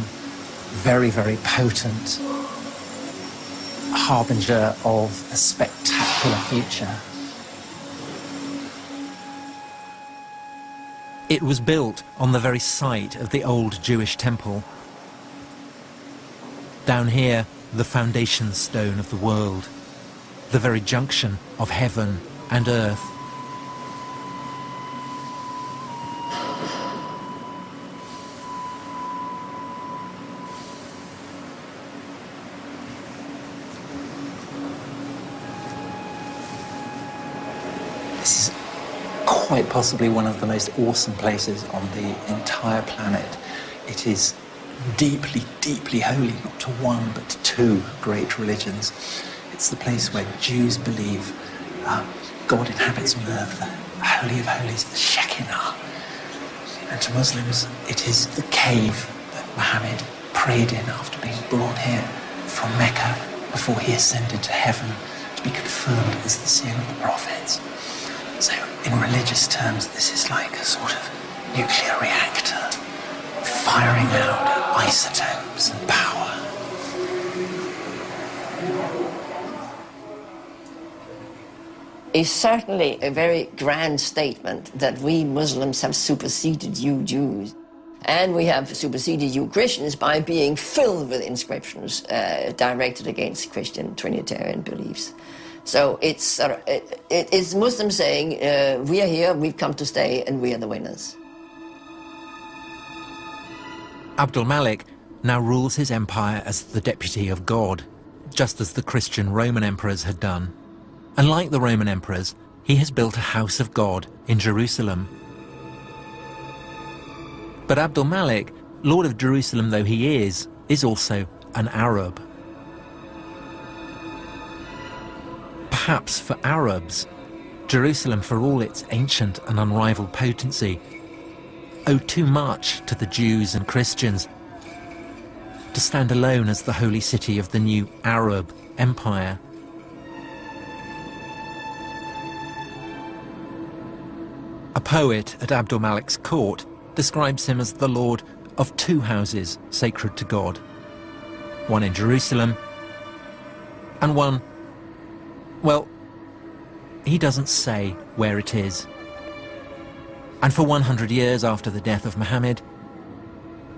very, very potent, a harbinger of a spectacular future. It was built on the very site of the old Jewish temple. Down here, the foundation stone of the world, the very junction of heaven and earth. This is quite possibly one of the most awesome places on the entire planet. It is deeply, deeply holy, not to one, but to two great religions. It's the place where Jews believe God inhabits on earth, the Holy of Holies, the Shekinah. And to Muslims, it is the cave that Muhammad prayed in after being brought here from Mecca before he ascended to heaven to be confirmed as the seal of the prophets. So, in religious terms, this is like a sort of nuclear reactor, firing out isotopes and power. is certainly a very grand statement that we Muslims have superseded you Jews. And we have superseded you Christians by being filled with inscriptions directed against Christian Trinitarian beliefs. So it is Muslims saying, we are here, we've come to stay, and we are the winners. Abdul Malik now rules his empire as the deputy of God, just as the Christian Roman emperors had done. And like the Roman emperors, he has built a house of God in Jerusalem. But Abdul Malik, Lord of Jerusalem though he is also an Arab. Perhaps for Arabs, Jerusalem, for all its ancient and unrivaled potency, owed too much to the Jews and Christians to stand alone as the holy city of the new Arab empire. A poet at Abdul Malik's court describes him as the lord of two houses sacred to God, one in Jerusalem and one, well, he doesn't say where it is. And for 100 years after the death of Muhammad,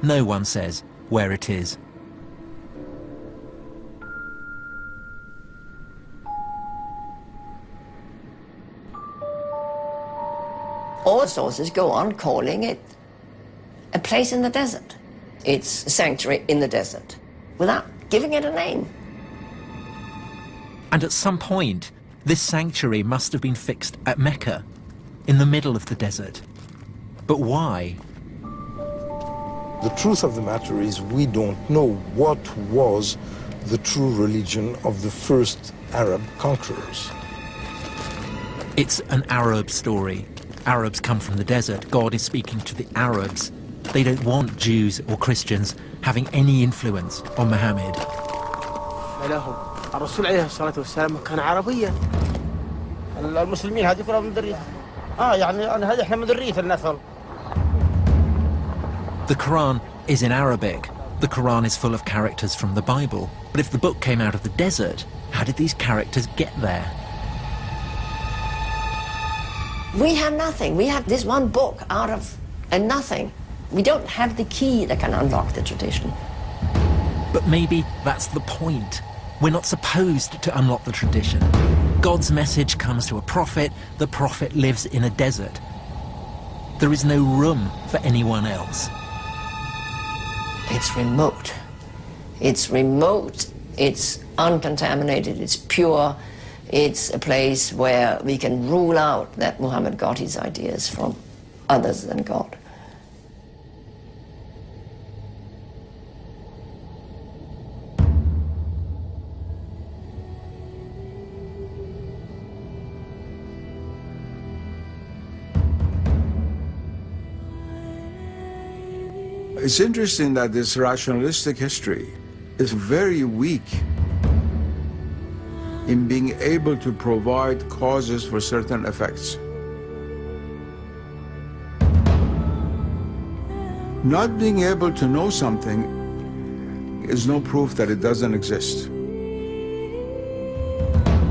no one says where it is. All sources go on calling it a place in the desert. It's a sanctuary in the desert, without giving it a name. And at some point, this sanctuary must have been fixed at Mecca, in the middle of the desert. But why? The truth of the matter is we don't know what was the true religion of the first Arab conquerors. It's an Arab story. Arabs come from the desert. God is speaking to the Arabs. They don't want Jews or Christians having any influence on Muhammad. الرسول عليه الصلاة والسلام كان عربيا. المسلمين هذه كلها من ذرية. يعني هذه احنا من ذرية النسل. The Quran is in Arabic. The Quran is full of characters from the Bible. But if the book came out of the desert, how did these characters get there? We have nothing. We have this one book out of nothing. We don't have the key that can unlock the tradition. But maybe that's the point. We're not supposed to unlock the tradition. God's message comes to a prophet. The prophet lives in a desert. There is no room for anyone else. It's remote. It's remote. It's uncontaminated. It's pure. It's a place where we can rule out that Muhammad got his ideas from others than God. It's interesting that this rationalistic history is very weak in being able to provide causes for certain effects. Not being able to know something is no proof that it doesn't exist.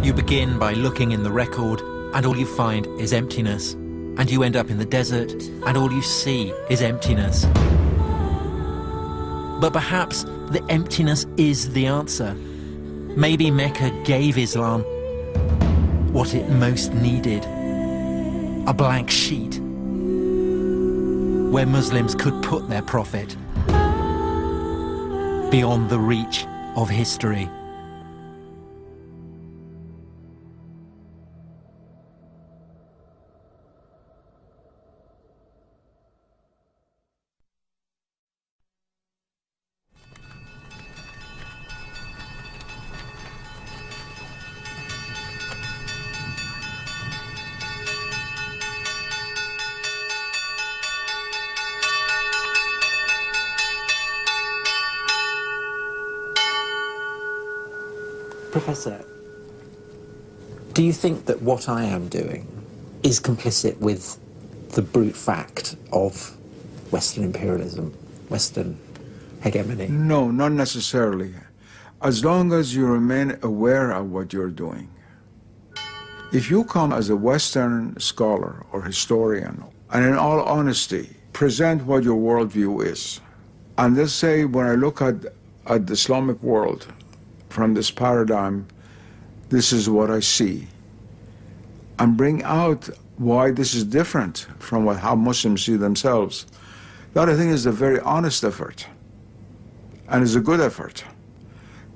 You begin by looking in the record, and all you find is emptiness. And you end up in the desert, and all you see is emptiness. But perhaps the emptiness is the answer. Maybe Mecca gave Islam what it most needed. A blank sheet where Muslims could put their prophet beyond the reach of history. Professor, do you think that what I am doing is complicit with the brute fact of Western imperialism, Western hegemony? No, not necessarily. As long as you remain aware of what you're doing. If you come as a Western scholar or historian, and in all honesty, present what your worldview is, and let's say when I look at the Islamic world from this paradigm, this is what I see, and bring out why this is different from how Muslims see themselves, that I think is a very honest effort, and is a good effort.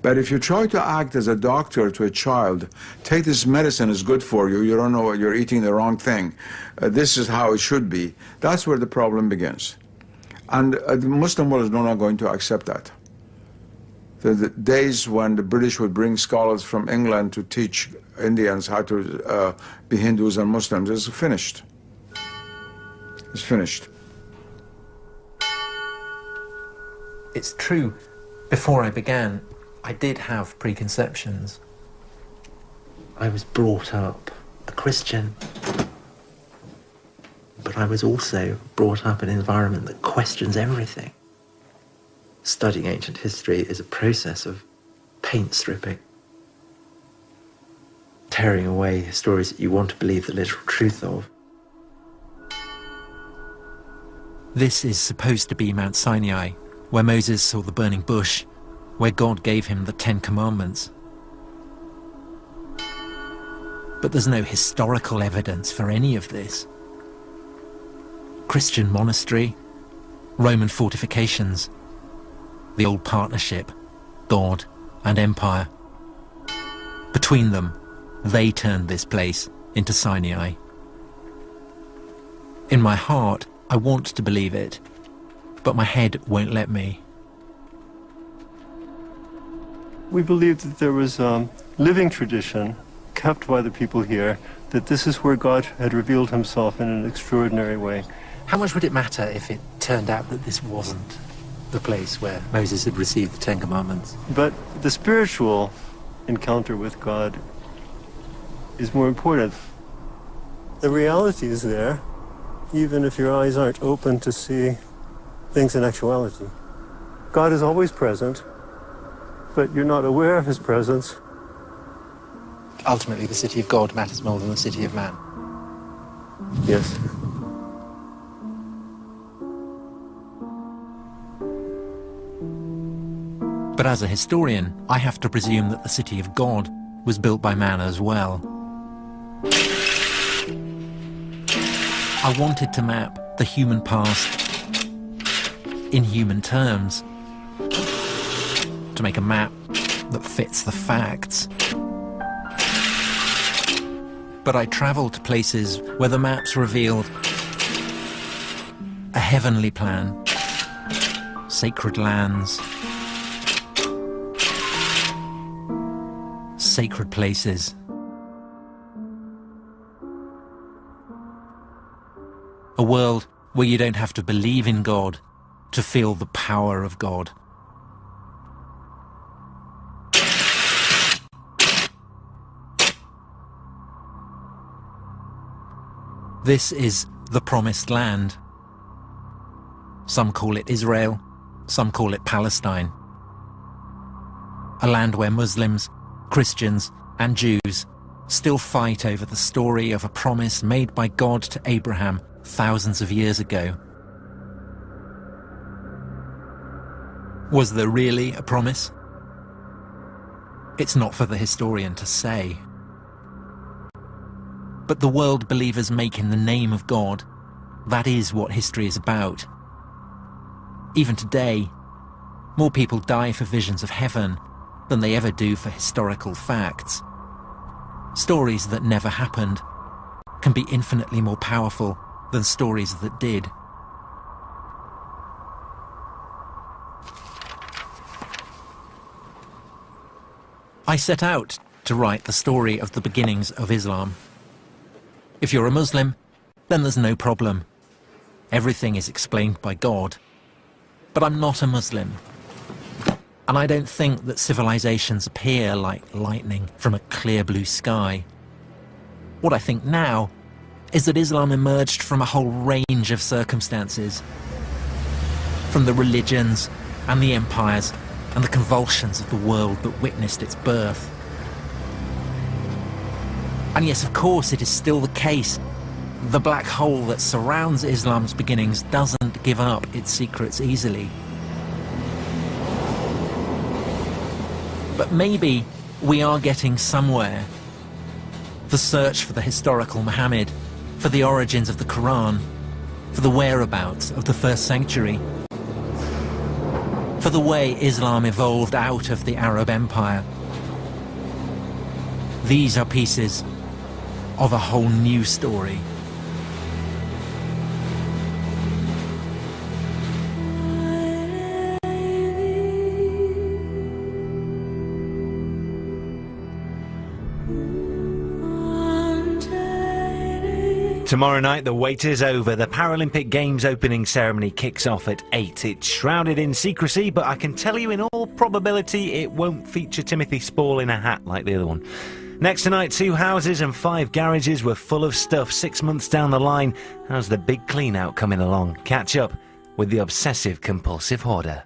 But if you try to act as a doctor to a child, take this medicine, is good for you, you don't know, you're eating the wrong thing, this is how it should be, that's where the problem begins. And the Muslim world is not going to accept that. The days when the British would bring scholars from England to teach Indians how to be Hindus and Muslims is finished. It's finished. It's true, before I began, I did have preconceptions. I was brought up a Christian, but I was also brought up in an environment that questions everything. Studying ancient history is a process of paint stripping, tearing away stories that you want to believe the literal truth of. This is supposed to be Mount Sinai, where Moses saw the burning bush, where God gave him the 10 Commandments. But there's no historical evidence for any of this. Christian monastery, Roman fortifications, the old partnership, God and empire. Between them, they turned this place into Sinai. In my heart, I want to believe it, but my head won't let me. We believed that there was a living tradition kept by the people here, that this is where God had revealed himself in an extraordinary way. How much would it matter if it turned out that this wasn't the place where Moses had received the 10 Commandments? But the spiritual encounter with God is more important. The reality is there, even if your eyes aren't open to see things in actuality. God is always present, but you're not aware of his presence. Ultimately, the city of God matters more than the city of man. Yes. But as a historian, I have to presume that the city of God was built by man as well. I wanted to map the human past in human terms, to make a map that fits the facts. But I travelled to places where the maps revealed a heavenly plan, sacred lands, sacred places. A world where you don't have to believe in God to feel the power of God. This is the Promised Land. Some call it Israel, some call it Palestine. A land where Muslims, Christians, and Jews still fight over the story of a promise made by God to Abraham thousands of years ago. Was there really a promise? It's not for the historian to say. But the world believers make in the name of God, that is what history is about. Even today, more people die for visions of heaven than they ever do for historical facts. Stories that never happened can be infinitely more powerful than stories that did. I set out to write the story of the beginnings of Islam. If you're a Muslim, then there's no problem. Everything is explained by God. But I'm not a Muslim. And I don't think that civilizations appear like lightning from a clear blue sky. What I think now is that Islam emerged from a whole range of circumstances. From the religions and the empires and the convulsions of the world that witnessed its birth. And yes, of course, it is still the case. The black hole that surrounds Islam's beginnings doesn't give up its secrets easily. But maybe we are getting somewhere. The search for the historical Muhammad, for the origins of the Quran, for the whereabouts of the first sanctuary, for the way Islam evolved out of the Arab Empire. These are pieces of a whole new story. Tomorrow night the wait is over. The Paralympic Games opening ceremony kicks off at 8. It's shrouded in secrecy, but I can tell you in all probability it won't feature Timothy Spall in a hat like the other one. Next tonight, 2 houses and 5 garages were full of stuff 6 months down the line. How's the big clean out coming along? Catch up with the obsessive compulsive hoarder.